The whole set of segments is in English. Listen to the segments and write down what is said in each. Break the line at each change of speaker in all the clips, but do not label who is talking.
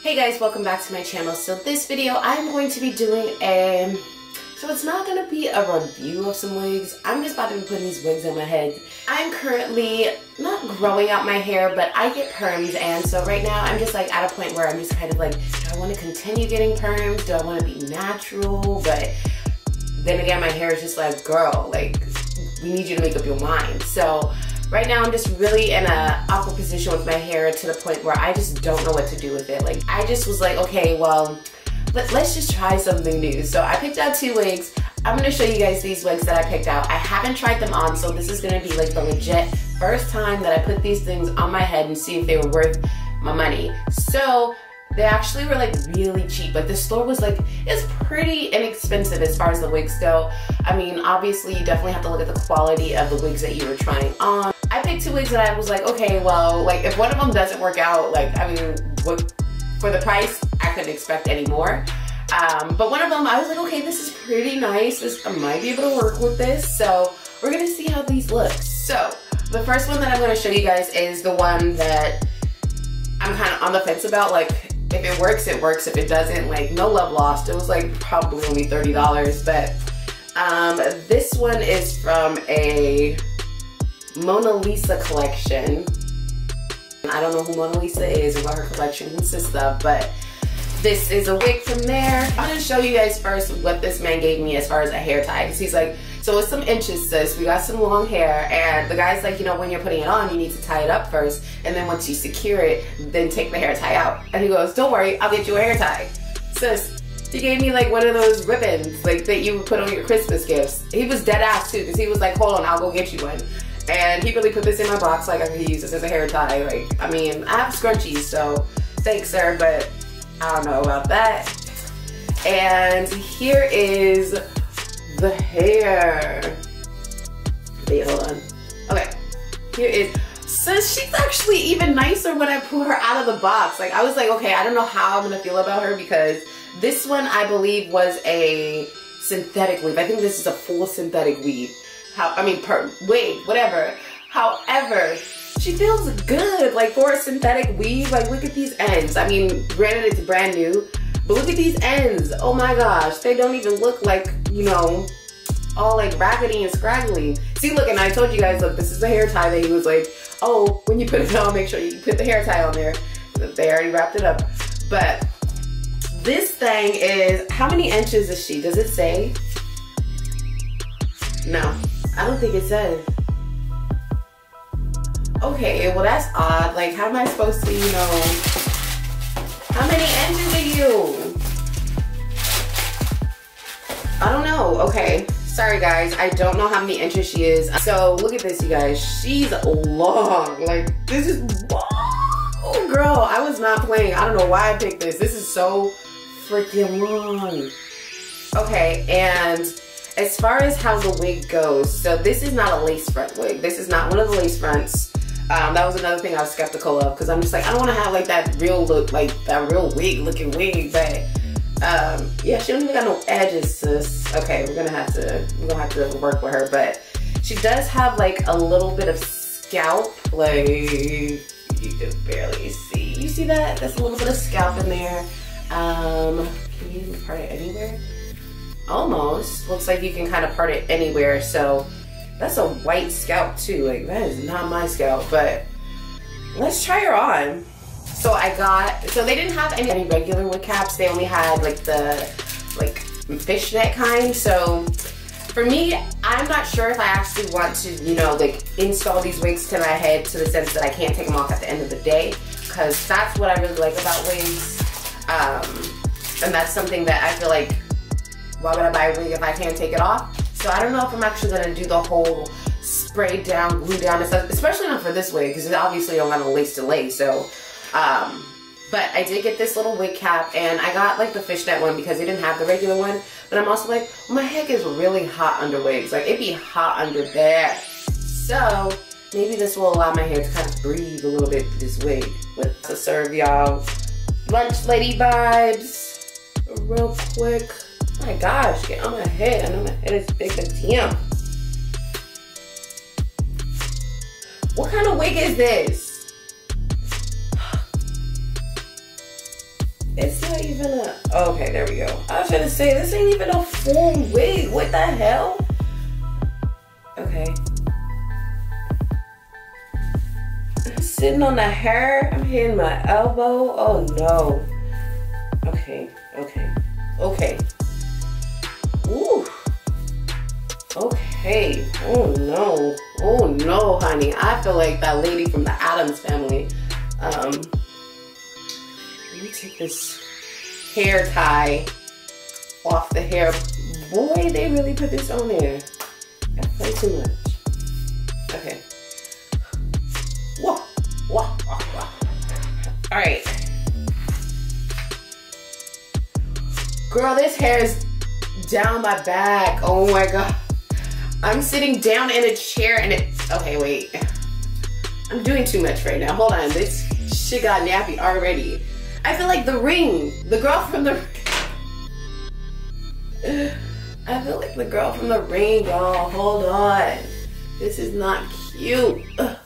Hey guys, welcome back to my channel. So this video I'm going to be doing so it's not going to be a review of some wigs. I'm just about to be putting these wigs on my head. I'm currently not growing out my hair, but I get perms, and so right now I'm just like at a point where I'm just kind of like, do I want to continue getting perms? Do I want to be natural? But then again, my hair is just like, girl, like, we need you to make up your mind. So right now I'm just really in a awkward position with my hair to the point where I just don't know what to do with it. Like, I just was like, okay, well, let's just try something new. So I picked out two wigs. I'm gonna show you guys these wigs that I picked out. I haven't tried them on, so this is gonna be like the legit first time that I put these things on my head and see if they were worth my money. So they actually were like really cheap. Like, the store was like, it's pretty inexpensive as far as the wigs go. I mean, obviously you definitely have to look at the quality of the wigs that you were trying on. I picked two wigs that I was like, okay, well, like, if one of them doesn't work out, like, I mean, what, for the price, I couldn't expect any more. But one of them, I was like, okay, this is pretty nice. I might be able to work with this. So we're gonna see how these look. So the first one that I'm gonna show you guys is the one that I'm kind of on the fence about. Like, if it works, it works. If it doesn't, like, no love lost. It was like probably only $30, but this one is from a Mona Lisa collection. I don't know who Mona Lisa is or what her collection consists of, but this is a wig from there. I'm gonna show you guys first what this man gave me as far as a hair tie. Because he's like, so it's some inches, sis. We got some long hair. And the guy's like, you know, when you're putting it on, you need to tie it up first. And then once you secure it, then take the hair tie out. And he goes, don't worry, I'll get you a hair tie. Sis, he gave me like one of those ribbons like that you would put on your Christmas gifts. He was dead ass too, because he was like, hold on, I'll go get you one. And he really put this in my box like I could use this as a hair tie. Like, I mean, I have scrunchies, so thanks, sir, but I don't know about that. And here is the hair. Wait, hold on. Okay, here is, so she's actually even nicer when I pull her out of the box. Like, I was like, okay, I don't know how I'm gonna feel about her, because this one I believe was a synthetic weave. I think this is a full synthetic weave. Wig, whatever. However, she feels good, like, for a synthetic weave. Like, look at these ends. I mean, granted it's brand new, but look at these ends. Oh my gosh, they don't even look like, you know, all like raggedy and scraggly. See, look, and I told you guys, look, this is the hair tie that he was like, oh, when you put it on, make sure you put the hair tie on there. They already wrapped it up. But this thing is, how many inches is she? Does it say? No, I don't think it says. Okay, well, that's odd. Like, how am I supposed to, you know, how many inches are you? I don't know. Okay, sorry guys, I don't know how many inches she is. So look at this, you guys. She's long. Like, this is long. Oh girl, I was not playing. I don't know why I picked this. This is so freaking long. Okay, and as far as how the wig goes, so this is not a lace front wig. This is not one of the lace fronts. That was another thing I was skeptical of, because I'm just like, I don't want to have like that real look, like that real wig looking wig. But yeah, she don't even got no edges, sis. Okay, we're gonna have to work with her. But she does have like a little bit of scalp, like, you can barely see. You see that? There's a little bit of scalp in there. Can you even part it anywhere? Almost. Looks like you can kind of part it anywhere. So that's a white scalp too. Like, that is not my scalp, but let's try her on. So so they didn't have any regular wig caps. They only had like the fishnet kind. So for me, I'm not sure if I actually want to, you know, like, install these wigs to my head, to the sense that I can't take them off at the end of the day, because that's what I really like about wigs. And that's something that I feel like, why would I buy a wig if I can't take it off? So I don't know if I'm actually gonna do the whole spray down, glue down and stuff, especially not for this wig, because it obviously don't got a lace to lace. So, but I did get this little wig cap, and I got like the fishnet one because they didn't have the regular one. But I'm also like, well, my head is really hot under wigs. Like, it'd be hot under there. So maybe this will allow my hair to kind of breathe a little bit through this wig. But to serve y'all lunch lady vibes real quick. Oh my gosh, get on my head. I know my head is big and damn. What kind of wig is this? It's not even a, okay, there we go. I was gonna say, this ain't even a full wig. What the hell? Okay. I'm sitting on the hair. I'm hitting my elbow. Oh no. Okay, okay, okay. Ooh. Okay. Oh no. Oh no, honey. I feel like that lady from the Addams Family. Let me take this hair tie off the hair. Boy, they really put this on there. That's way too much. Okay. Whoa, whoa, whoa, whoa. All right. Girl, this hair is down my back. Oh my God. I'm sitting down in a chair and it's, okay, wait. I'm doing too much right now. Hold on, this shit got nappy already. I feel like the Ring, the girl from the, I feel like the girl from the Ring, y'all. Hold on. This is not cute. Ugh.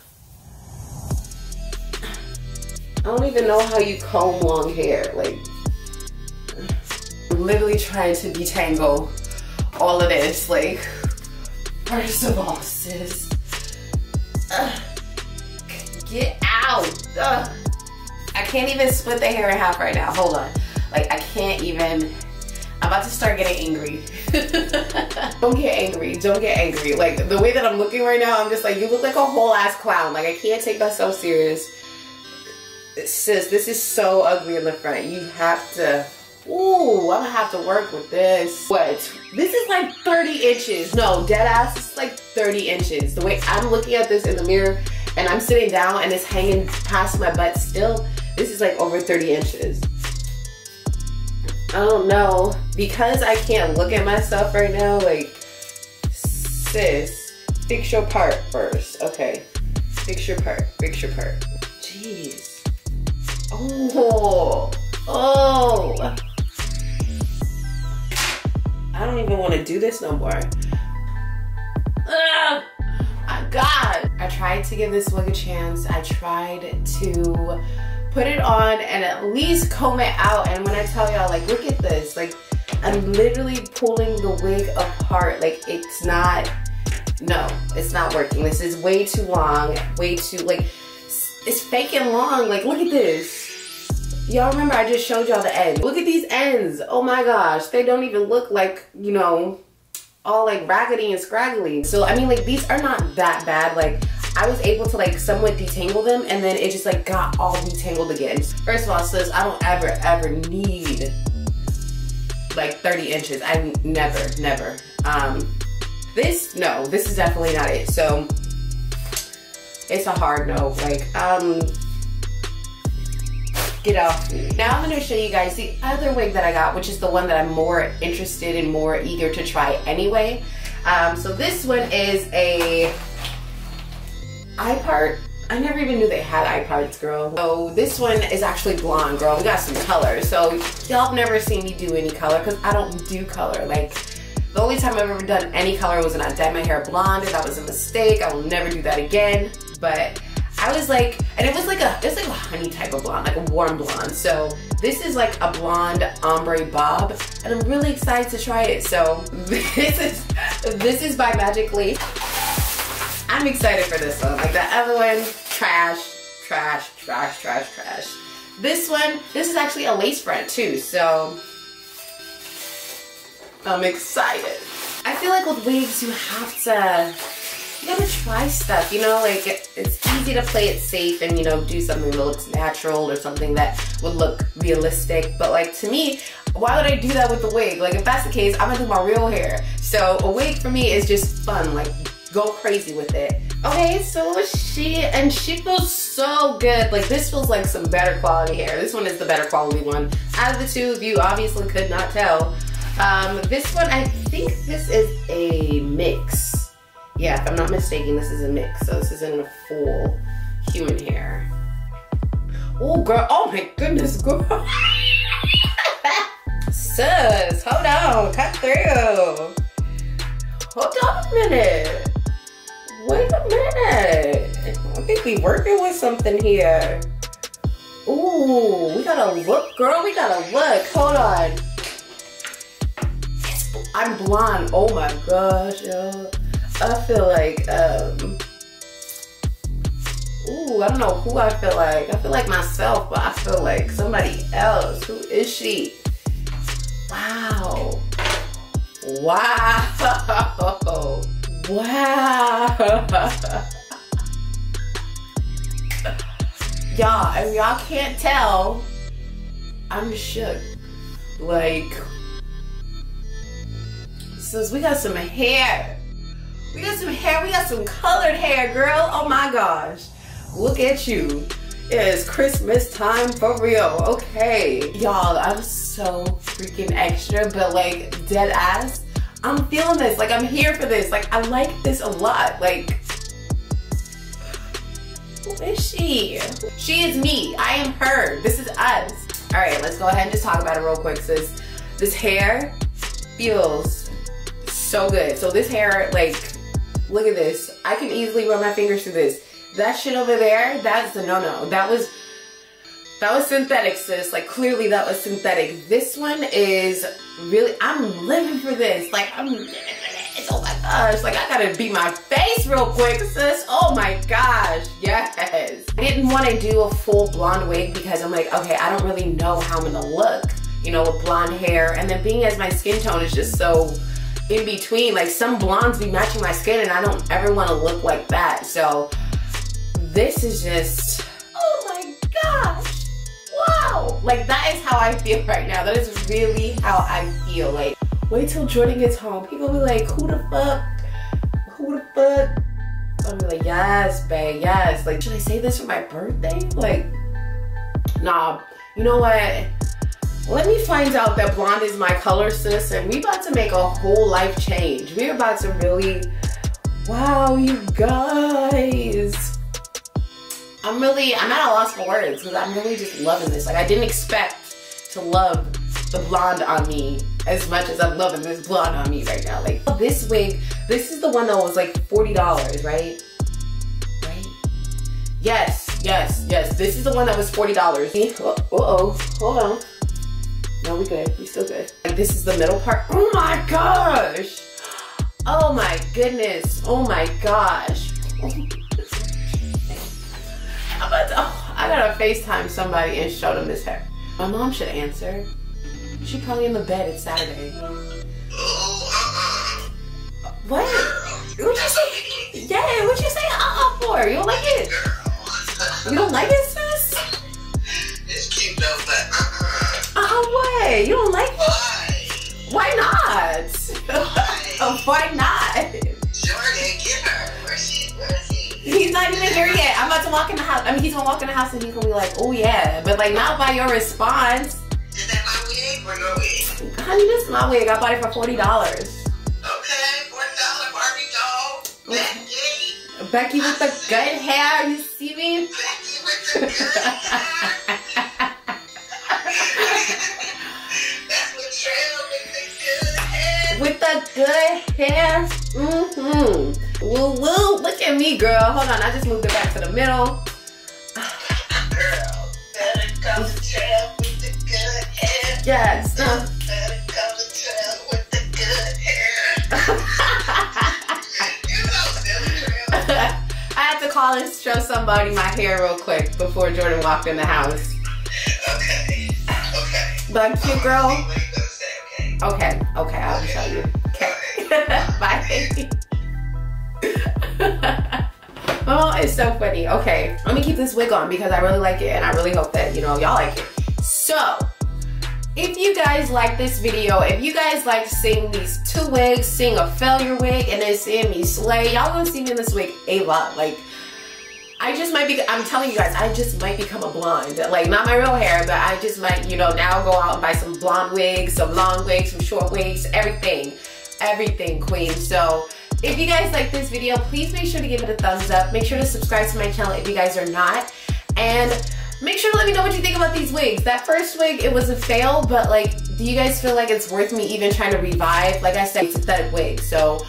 I don't even know how you comb long hair. Like, I'm literally trying to detangle all of this. Like, first of all, sis, get out. I can't even split the hair in half right now. Hold on. Like, I can't even. I'm about to start getting angry. Don't get angry. Don't get angry. Like, the way that I'm looking right now, I'm just like, you look like a whole ass clown. Like, I can't take myself serious. Sis, this is so ugly in the front. You have to. Ooh, I'm gonna have to work with this. What? This is like 30 inches. No, dead ass, it's like 30 inches. The way I'm looking at this in the mirror and I'm sitting down and it's hanging past my butt still, this is like over 30 inches. I don't know. Because I can't look at myself right now, like, sis, fix your part first. Okay, fix your part, fix your part. Jeez. Oh, oh. I don't even want to do this no more. Ugh, my God. I tried to give this wig a chance. I tried to put it on and at least comb it out. And when I tell y'all, like, look at this. Like, I'm literally pulling the wig apart. Like, it's not, no, it's not working. This is way too long, way too, like, it's fake and long. Like, look at this. Y'all remember I just showed y'all the ends. Look at these ends. Oh my gosh. They don't even look like, you know, all like raggedy and scraggly. So, I mean, like, these are not that bad. Like, I was able to like somewhat detangle them and then it just like got all detangled again. First of all, sis, I don't ever need like 30 inches. I never. This, no, this is definitely not it. So, it's a hard no. Like, get off me. Now I'm gonna show you guys the other wig that I got, which is the one that I'm more interested and more eager to try anyway. So this one is a eye part. I never even knew they had eye parts, girl. So this one is actually blonde, girl. We got some color. So y'all have never seen me do any color because I don't do color. Like, the only time I've ever done any color was when I dyed my hair blonde, and that was a mistake. I will never do that again. But I was like, and it was like a honey type of blonde, like a warm blonde. So this is like a blonde ombre bob, and I'm really excited to try it. So this is by Magically. I'm excited for this one. Like, the other one, trash. This one, this is actually a lace front too. So I'm excited. I feel like with wigs, you gotta try stuff, you know, like it's easy to play it safe and, you know, do something that looks natural or something that would look realistic. But like, to me, why would I do that with the wig? Like, if that's the case, I'm gonna do my real hair. So a wig for me is just fun, like, go crazy with it. Okay, so she feels so good. Like, this feels like some better quality hair. This one is the better quality one. Out of the two of you, obviously could not tell. This one, I think this is a mix. Yeah, if I'm not mistaken, this is a mix. So this isn't a full human hair. Oh, girl. Oh, my goodness, girl. Sis, hold on. Cut through. Hold on a minute. Wait a minute. I think we working with something here. Ooh, we gotta look, girl. We gotta look. Hold on. I'm blonde. Oh my gosh, yo. I feel like, ooh, I don't know who I feel like. I feel like myself, but I feel like somebody else. Who is she? Wow. Wow. Wow. Y'all, if y'all can't tell, I'm shook. Like, sis, we got some hair. We got some hair. We got some colored hair, girl. Oh my gosh. Look at you. It is Christmas time for real. Okay. Y'all, I'm so freaking extra, but like dead ass. I'm feeling this. Like, I'm here for this. Like, I like this a lot. Like, who is she? She is me. I am her. This is us. All right, let's go ahead and just talk about it real quick, sis. This hair feels so good. So this hair, like, look at this. I can easily run my fingers through this. That shit over there, that's the no-no. That was synthetic, sis. Like, clearly that was synthetic. This one is really, I'm living for this. Like, I'm living for this. Oh my gosh. Like, I gotta beat my face real quick, sis. Oh my gosh. Yes. I didn't want to do a full blonde wig because I'm like, okay, I don't really know how I'm gonna look, you know, with blonde hair. And then being as my skin tone is just so in between, like some blondes be matching my skin and I don't ever want to look like that. So this is just, oh my gosh, wow. Like, that is how I feel right now. That is really how I feel. Like, wait till Jordan gets home. People be like, who the fuck? Who the fuck? I'll be like, yes, babe, yes. Like, should I say this for my birthday? Like, nah, you know what? Let me find out that blonde is my color, sis, and we about to make a whole life change. We're about to really, wow, you guys. I'm at a loss for words because I'm really just loving this. Like, I didn't expect to love the blonde on me as much as I'm loving this blonde on me right now. Like, this wig, this is the one that was like $40, right? Right? Yes, yes, yes. This is the one that was $40. Uh-oh, hold on. No, we good. We still good. Like, this is the middle part. Oh my gosh. Oh my goodness. Oh my gosh. I gotta FaceTime somebody and show them this hair. My mom should answer. She's probably in the bed. It's Saturday. What? What'd you say? Yeah, what'd you say for? You don't like it? You don't like it, sis?
It's cute though, but
what? You don't like it?
Why?
Why not?
Why?
Why not?
Jordan, get her. Where is he?
He's not even here yet. I'm about to walk in the house. I mean, he's gonna walk in the house and he's gonna be like, oh yeah, but like not by your response.
Is that my wig or your wig?
Honey, this is my wig. I bought it for $40.
Okay, $40 Barbie doll. Becky.
Becky with the good hair. You see me?
Becky with the good hair. That's Latrell with the good hair.
With the good hair. Woo woo. Look at me, girl. Hold on. I just moved it back to the middle.
Girl, better come to Latrell with the good hair.
Yes.
Better come to Latrell with the good hair. You know, Latrell.
I had to call and show somebody my hair real quick before Jordan walked in the house.
Okay. Okay.
But I'm cute, girl.
What are you gonna say? Okay.
Okay. Okay. I'll show you. Okay. Bye. Oh, it's so funny. Okay, let me keep this wig on because I really like it and I really hope that, you know, y'all like it. So, if you guys like this video, if you guys like seeing these two wigs, seeing a failure wig and then seeing me slay, y'all gonna see me in this wig a lot. Like, I just might be, I'm telling you guys, I just might become a blonde. Like, not my real hair, but I just might, you know, now go out and buy some blonde wigs, some long wigs, some short wigs, everything. Everything, queen. So, if you guys like this video, please make sure to give it a thumbs up. Make sure to subscribe to my channel if you guys are not. And make sure to let me know what you think about these wigs. That first wig, it was a fail, but like, do you guys feel like it's worth me even trying to revive? Like I said, it's a synthetic wig. So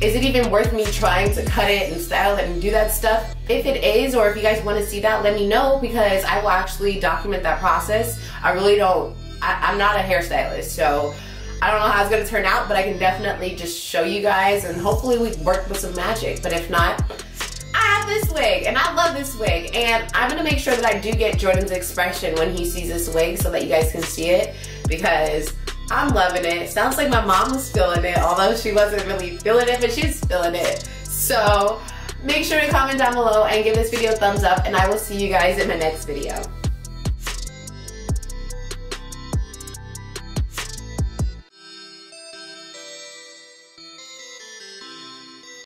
is it even worth me trying to cut it and style it and do that stuff? If it is, or if you guys want to see that, let me know, because I will actually document that process. I really don't, I'm not a hairstylist, so I don't know how it's going to turn out, but I can definitely just show you guys, and hopefully we work with some magic. But if not, I have this wig, and I love this wig, and I'm going to make sure that I do get Jordan's expression when he sees this wig so that you guys can see it, because I'm loving it. Sounds like my mom was feeling it, although she wasn't really feeling it, but she's feeling it. So make sure to comment down below and give this video a thumbs up, and I will see you guys in my next video.